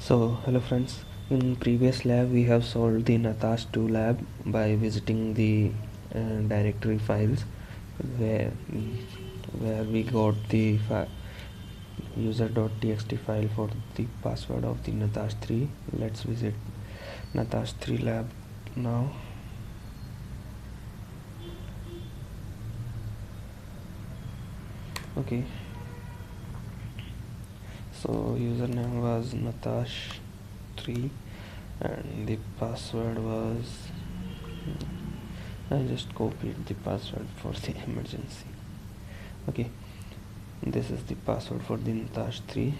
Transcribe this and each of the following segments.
So hello friends, in previous lab we have solved the Natas2 lab by visiting the directory files where we got the user.txt file for the password of the Natas3. Let's visit Natas3 lab now. Okay, so username was Natas3 and the password was, I just copied the password for the emergency. Okay, this is the password for the Natas3.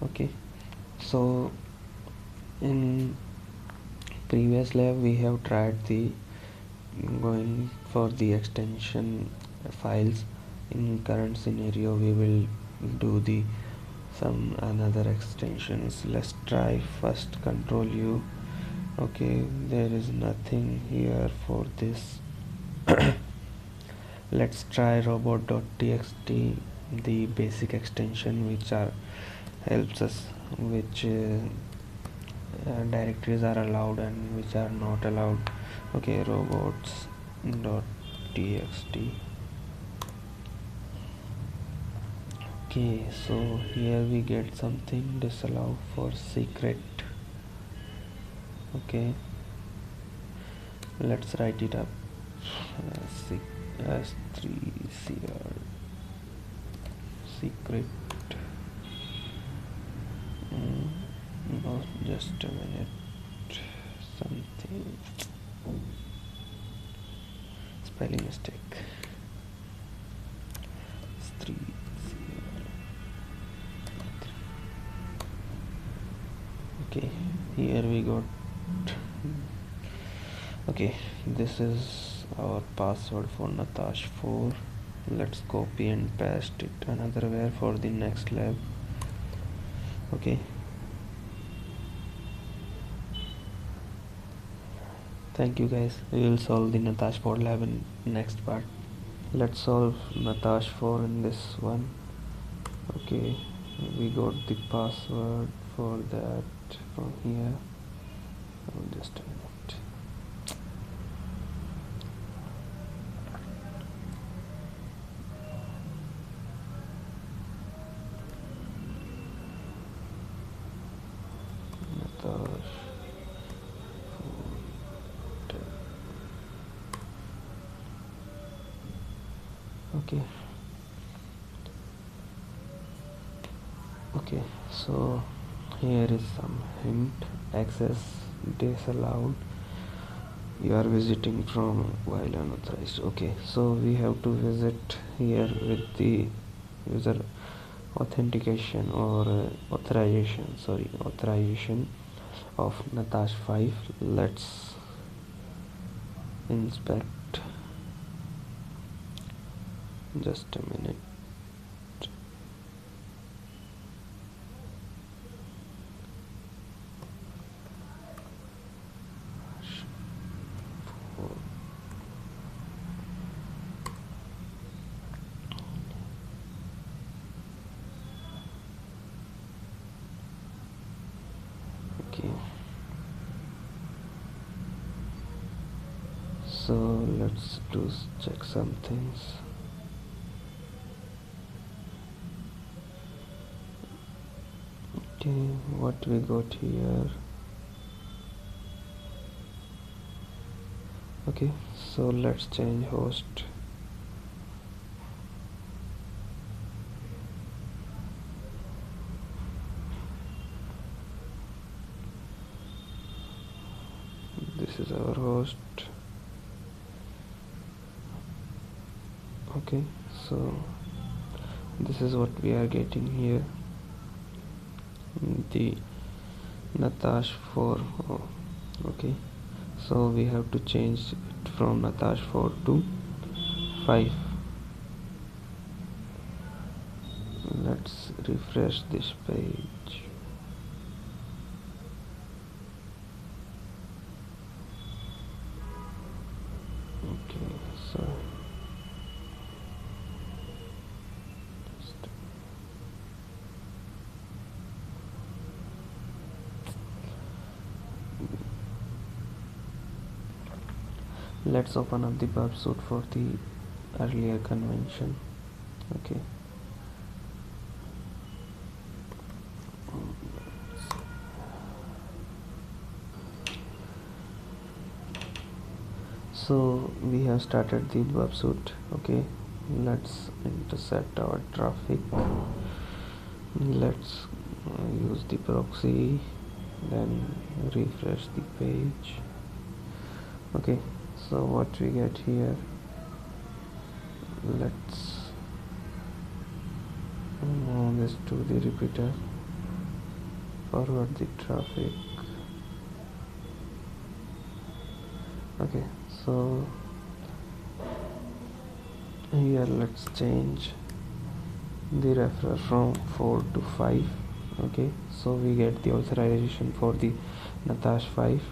Okay, so in previous lab we have tried the going for the extension files. In current scenario we will do the some another extensions. Let's try first control U. Okay, there is nothing here for this. Let's try robot.txt, the basic extension which helps us which directories are allowed and which are not allowed. Okay, robots.txt. Okay, so here we get something disallow for secret. Okay, let's write it up as 3cr secret. No, just a minute, something spelling mistake. 3. Okay, here we got. Okay, this is our password for Natas4. Let's copy and paste it another where for the next lab. Okay, thank you guys. We will solve the Natas4 lab in next part. Let's solve Natas4 in this one. Okay, we got the password for that from here. Just a minute. Okay, so here is some hint. Access disallowed, you are visiting from while unauthorized. Okay, so we have to visit here with the user authentication or authorization of Natas 5. Let's inspect. Just a minute. Okay, so let's check some things. Okay, what we got here. Okay, so let's change host. This is our host. Okay, so this is what we are getting here, the Natas 4. Okay, so we have to change it from Natas 4 to 5. Let's refresh this page. Okay, so Let's open up the pursuit for the earlier convention. Okay, so we have started the pursuit. Okay, let's intercept our traffic. Let's use the proxy, then refresh the page. Okay, so what we get here, let's move this to the repeater, forward the traffic. Okay, so here let's change the referrer from 4 to 5. Okay, so we get the authorization for the Natas 5,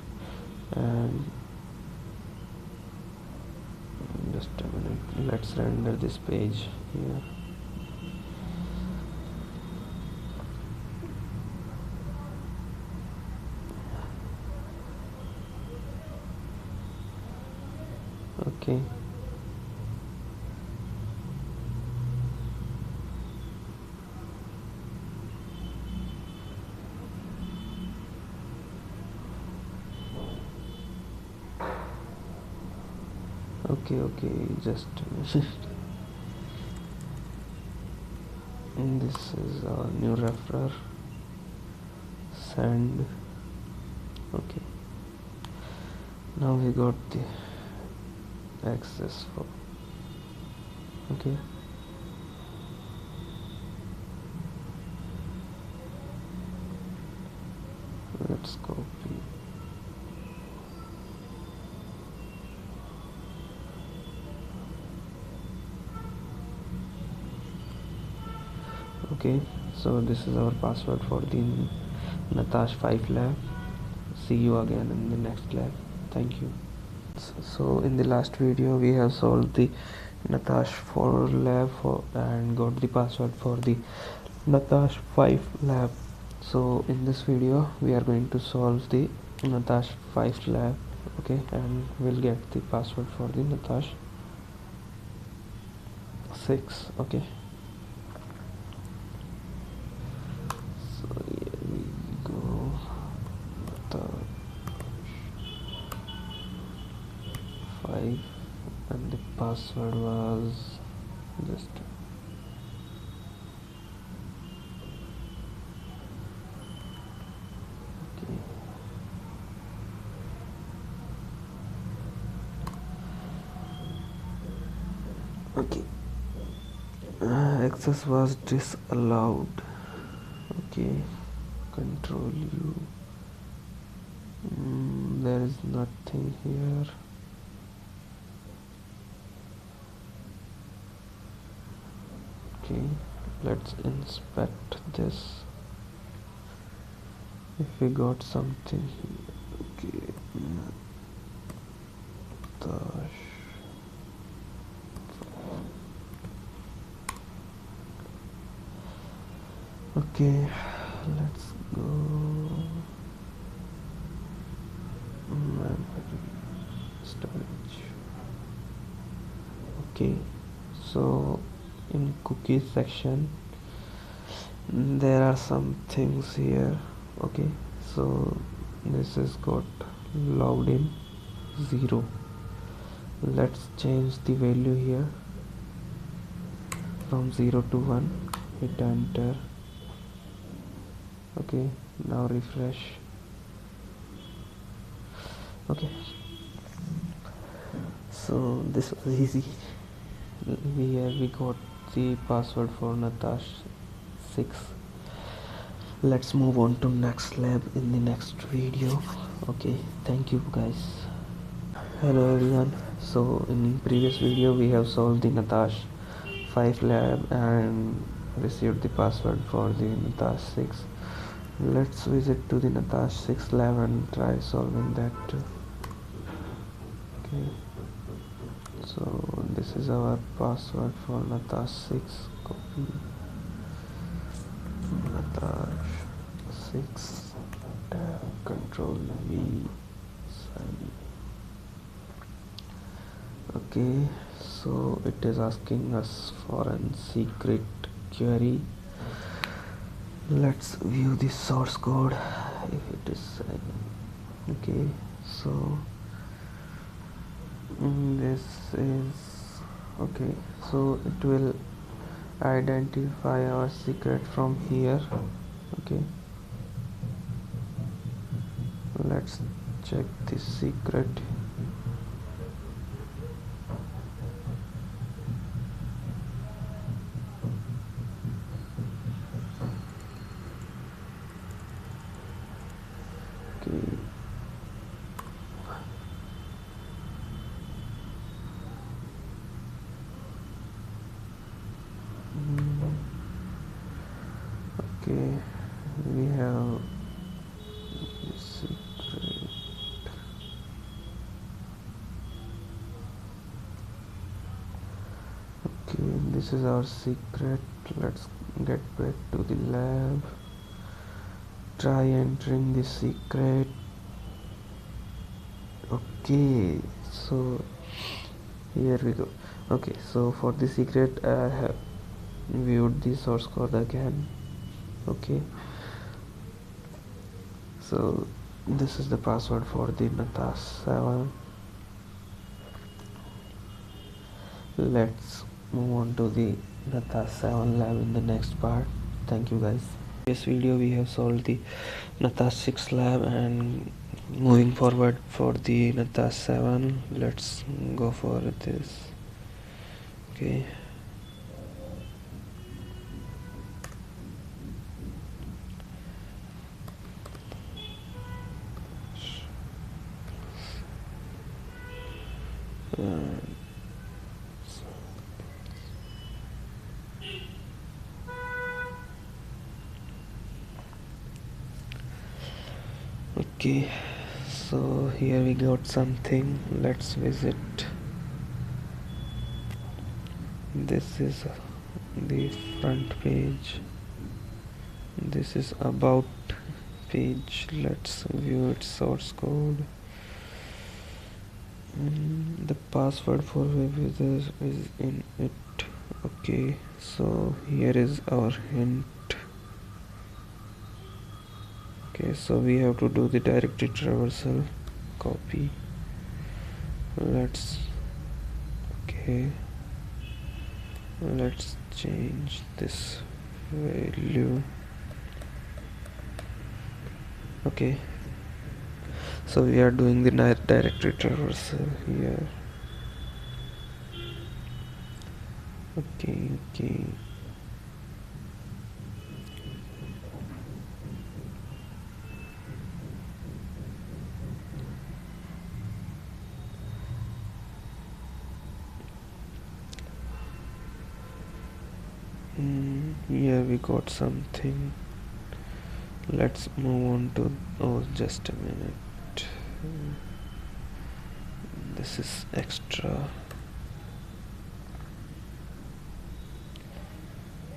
and just a minute, let's render this page here. Okay, okay, just a minute. And this is our new referrer, send. Okay, now we got the access for. Okay, let's copy. Okay, so this is our password for the Natas 5 lab. See you again in the next lab. Thank you. So in the last video we have solved the Natas 4 lab and got the password for the Natas 5 lab. So in this video we are going to solve the Natas 5 lab. Okay, and we'll get the password for the Natas 6. Okay, so here we go. Natas 5, and the password was just okay. Okay, access was disallowed. Okay, control U. There is nothing here. Okay, let's inspect this if we got something here. Okay, Natas. Okay, let's go. Storage. Okay, so in cookies section there are some things here. Okay, so this is got logged in 0. Let's change the value here from 0 to 1. Hit enter. Okay, now refresh. Okay, so this was easy. Here we got the password for Natas 6. Let's move on to next lab in the next video. Okay, thank you guys. Hello everyone. So in previous video we have solved the Natas 5 lab and received the password for the Natas 6. Let's visit to the Natas 6 lab and try solving that too. Okay, so this is our password for Natas 6. Copy Natas 6, tab, control V, sign. Okay, so it is asking us for a secret query. Let's view the source code if it is okay. So this is okay, so it will identify our secret from here. Okay, let's check the secret. Okay, okay, we have secret. Okay, this is our secret. Let's get back to the lab. Try entering the secret. Okay, so here we go. Okay, so for the secret I have viewed the source code again. Okay, so this is the password for the Natas 7. Let's move on to the Natas 7 lab in the next part. Thank you guys. In this video we have solved the Natas 6 lab, and moving forward for the Natas 7, let's go for this. Okay, okay, so here we got something. Let's visit. This is the front page. This is about page. Let's view its source code. The password for web users is in it. Okay, so here is our hint. Okay, so we have to do the directory traversal. Copy. Let's change this value. Okay, so we are doing the directory traversal here. Okay. Here we got something. Let's move on to, oh, just a minute. This is extra.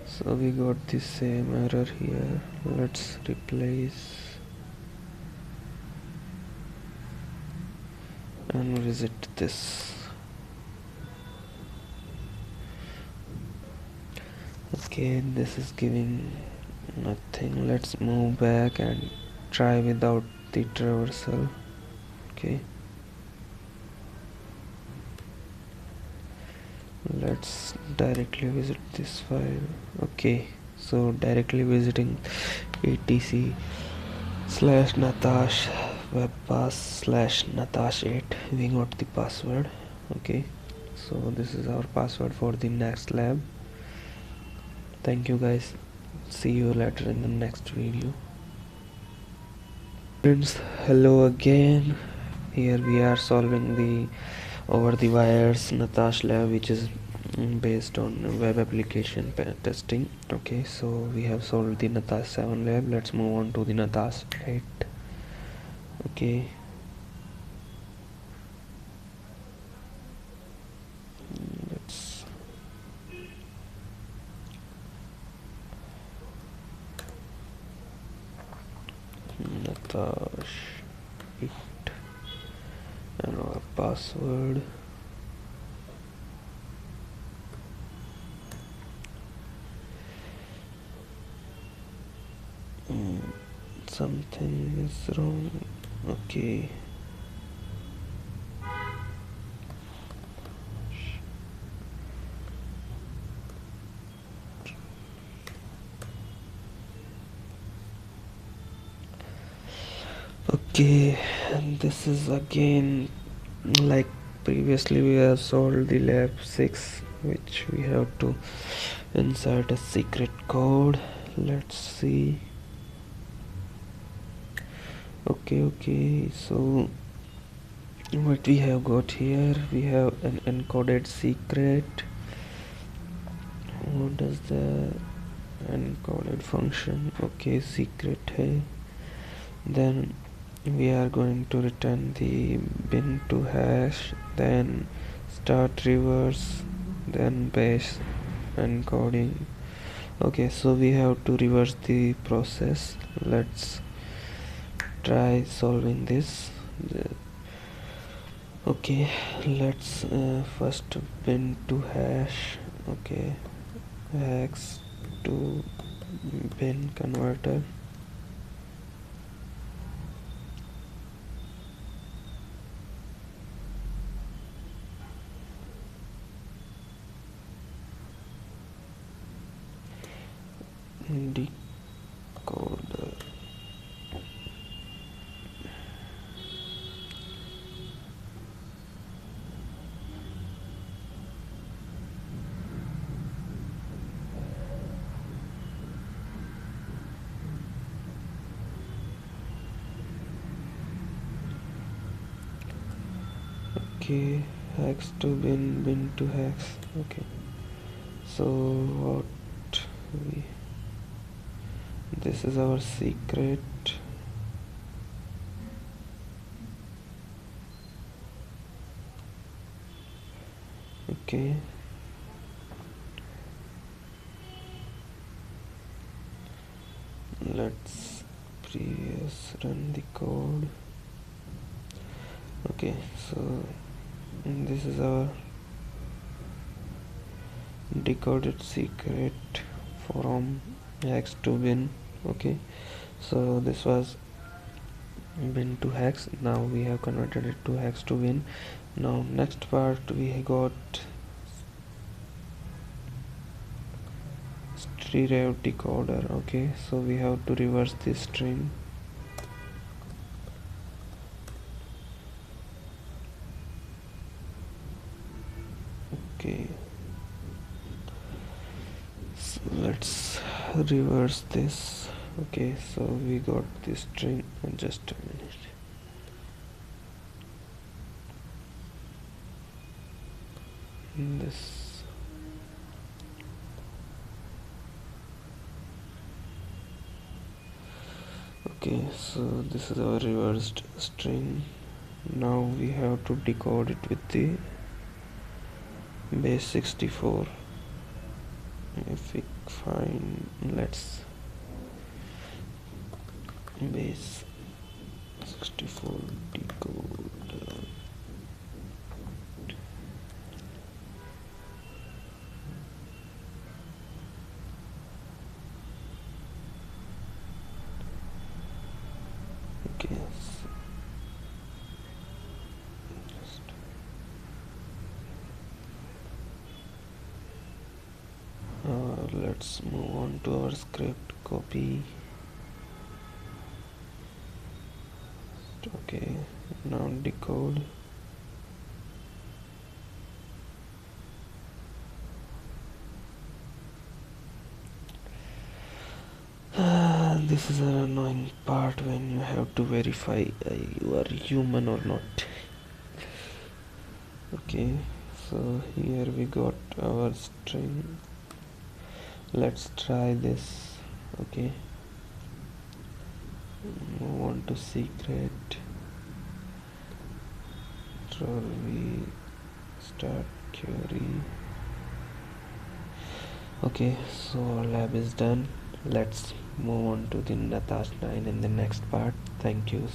So we got the same error here. Let's replace and visit this. Okay, this is giving nothing. Let's move back and try without the traversal. Okay, let's directly visit this file. Okay, so directly visiting etc/natash webpass/natash8, we got the password. Okay, so this is our password for the next lab. Thank you guys, see you later in the next video. Friends, hello again. Here we are solving the OverTheWire's Natas lab, which is based on web application testing. Okay, so we have solved the Natas 7 lab. Let's move on to the Natas 8. Okay, let's Natas 8 and our password. something is wrong. Okay. Okay, and this is again like previously we have solved the lab 6, which we have to insert a secret code. Let's see. Okay, so what we have got here, we have an encoded secret. What does the encoded function? Okay, secret hai. Then we are going to return the bin to hash, then start reverse, then base encoding. Okay, so we have to reverse the process. Let's try solving this. Okay, let's first bin to hash. Okay, hex to bin converter. Decoder. Okay, hex to bin to hex. Okay, so what we, this is our secret. Okay, let's previous run the code. Okay, so this is our decoded secret from hex to bin. Okay, so this was bin to hex. Now we have converted it to hex to bin. Now next part we got stereo decoder. Okay, so we have to reverse this string. Okay, so let's reverse this. Okay, so we got this string. Just a minute. This. Okay, so this is our reversed string. Now we have to decode it with the base 64. If we find, let's base 64 decode. Okay, let's move on to our script. Copy. Okay, now decode. This is an annoying part when you have to verify you are human or not. Okay, so here we got our string. Let's try this. Okay, move on to secret. Control V, start query. Okay, so our lab is done. Let's move on to the Natas 9 in the next part. Thank you.